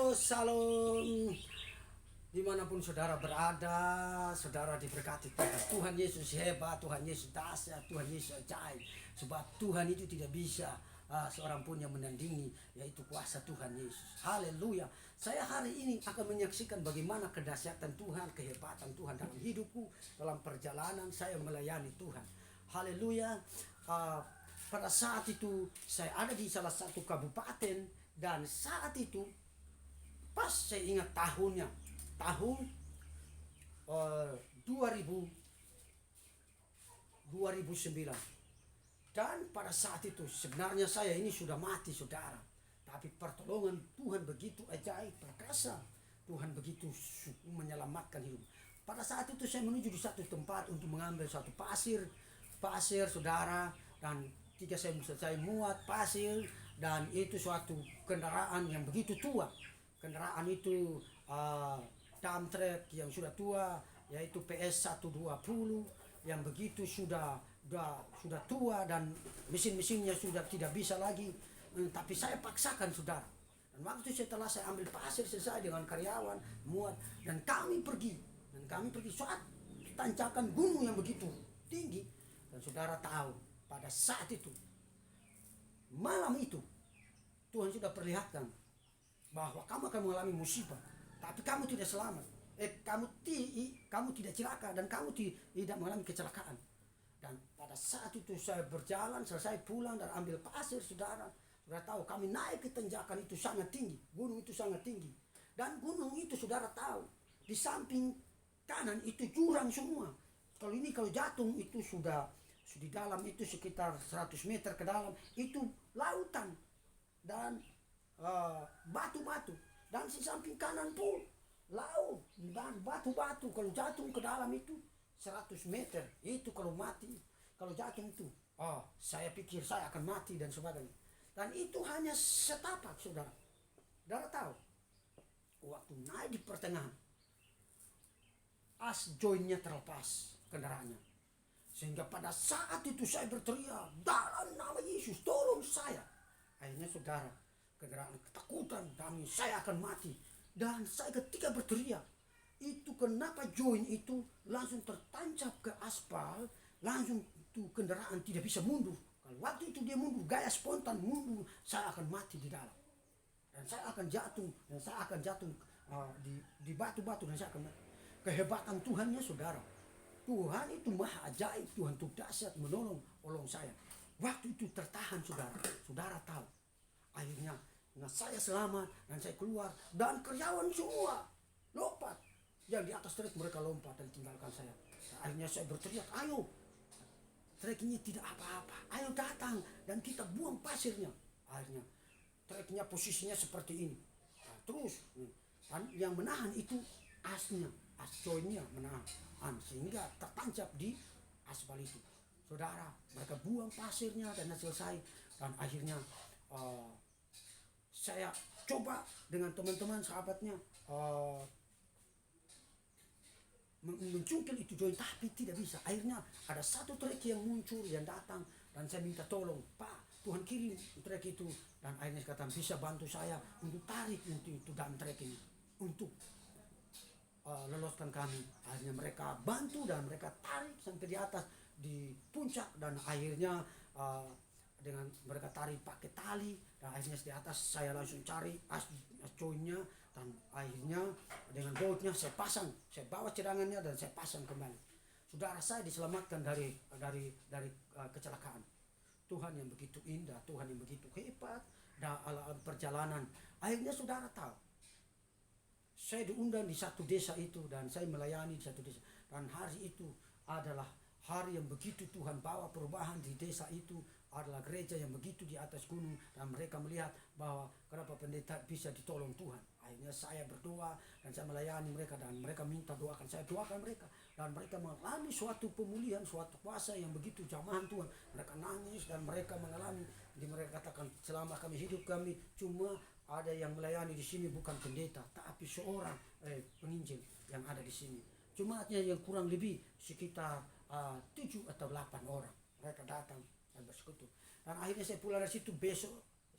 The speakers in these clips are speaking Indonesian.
Halo, salam. Dimanapun saudara berada, saudara diberkati Tuhan. Tuhan Yesus hebat, Tuhan Yesus dahsyat, Tuhan Yesus ajaib. Sebab Tuhan itu tidak bisa seorang pun yang menandingi, yaitu kuasa Tuhan Yesus. Haleluya. Saya hari ini akan menyaksikan bagaimana kedahsyatan Tuhan, kehebatan Tuhan dalam hidupku, dalam perjalanan saya melayani Tuhan. Haleluya. Pada saat itu saya ada di salah satu kabupaten, dan saat itu pas saya ingat tahunnya, tahun 2000 2009. Dan pada saat itu sebenarnya saya ini sudah mati, saudara, tapi pertolongan Tuhan begitu ajaib, perkasa. Tuhan begitu menyelamatkan hidup. Pada saat itu saya menuju di satu tempat untuk mengambil satu pasir, saudara, dan ketika saya muat pasir, dan itu suatu kendaraan yang begitu tua. Kendaraan itu dump truck yang sudah tua, yaitu PS 120, yang begitu sudah tua, dan mesin-mesinnya sudah tidak bisa lagi. Tapi saya paksakan, saudara. Dan waktu setelah saya ambil pasir selesai dengan karyawan muat, dan kami pergi saat tanjakan gunung yang begitu tinggi. Dan saudara tahu, pada saat itu, malam itu, Tuhan sudah perlihatkan bahwa kamu akan mengalami musibah, tapi kamu tidak selamat. Kamu tidak celaka, dan kamu tidak mengalami kecelakaan. Dan pada saat itu saya berjalan, selesai pulang dan ambil pasir, saudara. Saudara tahu, kami naik ke tanjakan itu sangat tinggi, gunung itu sangat tinggi. Dan gunung itu, saudara tahu, di samping kanan itu jurang semua. Kalau jatuh itu sudah di dalam itu sekitar 100 meter ke dalam itu lautan dan batu-batu, dan di samping kanan pun laut dan batu-batu. Kalau jatuh ke dalam itu 100 meter itu, kalau mati, kalau jatuh itu, saya pikir saya akan mati dan sebagainya. Dan itu hanya setapak, saudara. Saudara tahu, waktu naik di pertengahan, as joinnya terlepas kendaraannya, sehingga pada saat itu saya berteriak, dalam nama Yesus tolong saya. Akhirnya, saudara, kendaraan ketakutan kami, saya akan mati. Dan saya ketika berteriak itu, kenapa join itu langsung tertancap ke aspal, langsung itu kendaraan tidak bisa mundur. Kalau waktu itu dia mundur, gaya spontan mundur, saya akan mati di dalam, dan saya akan jatuh di batu-batu, dan saya akan mati. Kehebatan Tuhannya, saudara, Tuhan itu maha ajaib, Tuhan itu dahsyat menolong saya. Waktu itu tertahan, saudara tahu. Akhirnya saya selamat, dan saya keluar, dan karyawan semua lompat. Yang di atas truk mereka lompat dan tinggalkan saya. Akhirnya saya berteriak, ayo, truknya tidak apa-apa, ayo datang dan kita buang pasirnya. Akhirnya truknya posisinya seperti ini. Nah, terus yang menahan itu asnya, as joinnya menahan, sehingga tertancap di aspal itu. Saudara, mereka buang pasirnya dan selesai. Dan akhirnya saya coba dengan teman-teman sahabatnya mencungkil itu join, tapi tidak bisa. Akhirnya ada satu truk yang muncul, yang datang, dan saya minta tolong, Pak, Tuhan kirim truk itu. Dan akhirnya saya katakan, bisa bantu saya untuk tarik untuk itu dalam truk ini, untuk loloskan kami. Akhirnya mereka bantu dan mereka tarik sampai di atas, di puncak. Dan akhirnya dengan mereka tarik pakai tali, dan akhirnya di atas saya langsung cari as joinnya. Dan akhirnya dengan bautnya saya pasang, saya bawa cadangannya dan saya pasang kembali. Saudara, saya diselamatkan dari kecelakaan. Tuhan yang begitu indah, Tuhan yang begitu hebat dalam perjalanan. Akhirnya saudara tahu, saya diundang di satu desa itu, dan saya melayani di satu desa. Dan hari itu adalah hari yang begitu Tuhan bawa perubahan di desa itu. Adalah gereja yang begitu di atas gunung, dan mereka melihat bahwa kenapa pendeta bisa ditolong Tuhan. Akhirnya saya berdoa dan saya melayani mereka, dan mereka minta doakan, saya doakan mereka, dan mereka mengalami suatu pemulihan, suatu kuasa yang begitu jamahan Tuhan. Mereka nangis dan mereka mengalami. Jadi mereka katakan, selama kami hidup, kami cuma ada yang melayani di sini bukan pendeta, tapi seorang penginjil yang ada di sini. Jemaatnya yang kurang lebih sekitar 7 atau 8 orang. Mereka datang dan bersekutu. Dan akhirnya saya pulang dari situ, besok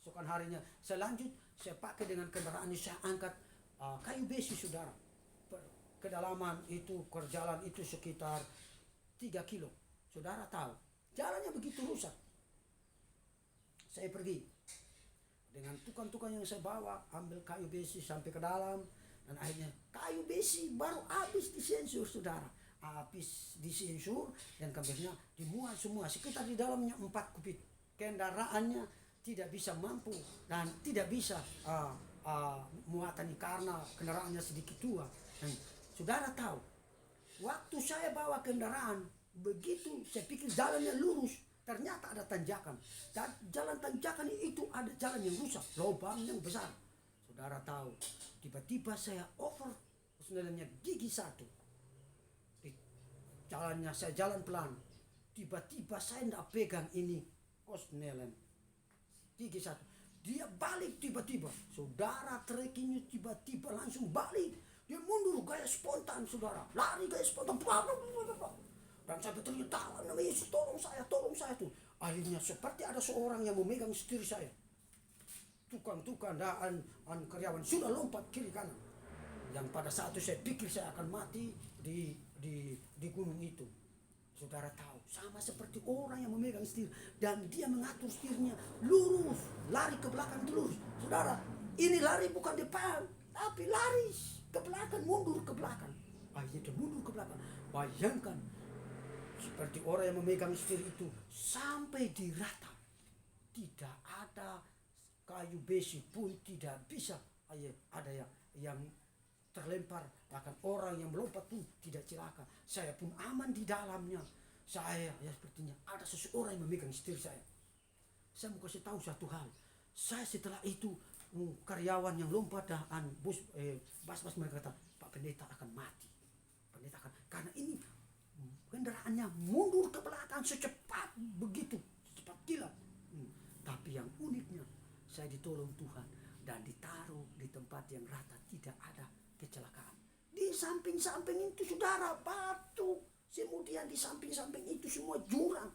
Esokan harinya saya lanjut, saya pakai dengan kendaraan ini, saya angkat kayu besi saudara. Kedalaman itu, ke jalan itu sekitar 3 kilo. Saudara tahu, jalannya begitu rusak. Saya pergi dengan tukang-tukang yang saya bawa, ambil kayu besi sampai ke dalam, dan akhirnya kayu besi baru habis disensur saudara, habis disensur, dan kemudian dimuat semua sekitar di dalamnya 4 kubik. Kendaraannya tidak bisa mampu dan tidak bisa muatan karena kendaraannya sedikit tua. Dan saudara tahu, waktu saya bawa kendaraan begitu, saya pikir jalannya lurus, ternyata ada tanjakan. Dan jalan tanjakan itu ada jalan yang rusak, lubang yang besar. Saudara tahu, tiba-tiba saya over sebenarnya gigi 1. Di jalannya saya jalan pelan. Tiba-tiba saya tidak pegang ini kosnelen gigi 1. Dia balik tiba-tiba. Saudara trekkingnya tiba-tiba langsung balik. Dia mundur gaya spontan saudara. Lari gaya spontan. Dan saya berteriak, "Dalam nama Yesus, tolong saya tuh." Akhirnya seperti ada seorang yang memegang setir saya. Tukang-tukang dan karyawan sudah lompat kiri kanan. Yang pada saat itu saya pikir saya akan mati di gunung itu. Saudara tahu, sama seperti orang yang memegang setir dan dia mengatur setirnya lurus, lari ke belakang terus. Saudara, ini lari bukan depan, tapi lari ke belakang, mundur ke belakang. Akhirnya dia mundur ke belakang. Bayangkan, seperti orang yang memegang setir itu sampai di rata. Tidak ada kayu besi pun tidak bisa ada yang terlempar, bahkan orang yang melompat pun tidak celaka. Saya pun aman di dalamnya. Saya sepertinya ada seseorang yang memegang setir saya. Saya mau kasih tahu satu hal. Saya setelah itu karyawan yang lompat dan bas-bas mereka kata, "Pak Pendeta akan mati. Pendeta akan, karena ini kendaraannya mundur ke belakang secepat begitu, secepat kilat." Tapi yang uniknya, saya ditolong Tuhan dan ditaruh di tempat yang rata, tidak ada kecelakaan. Di samping-samping itu saudara batu, kemudian di samping-samping itu semua jurang.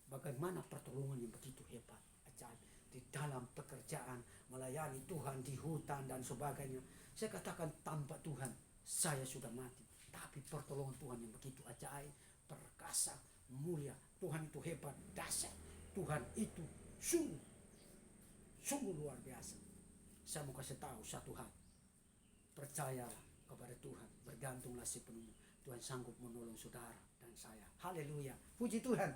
Bagaimana pertolongan yang begitu hebat, ajaib di dalam pekerjaan melayani Tuhan di hutan dan sebagainya. Saya katakan tanpa Tuhan saya sudah mati. Tapi pertolongan Tuhan yang begitu ajaib, perkasa, mulia. Tuhan itu hebat, dahsyat. Tuhan itu sungguh luar biasa. Saya mau kasih tahu satu hal. Percayalah kepada Tuhan, bergantunglah sepenuhnya. Tuhan sanggup menolong saudara dan saya. Haleluya, puji Tuhan.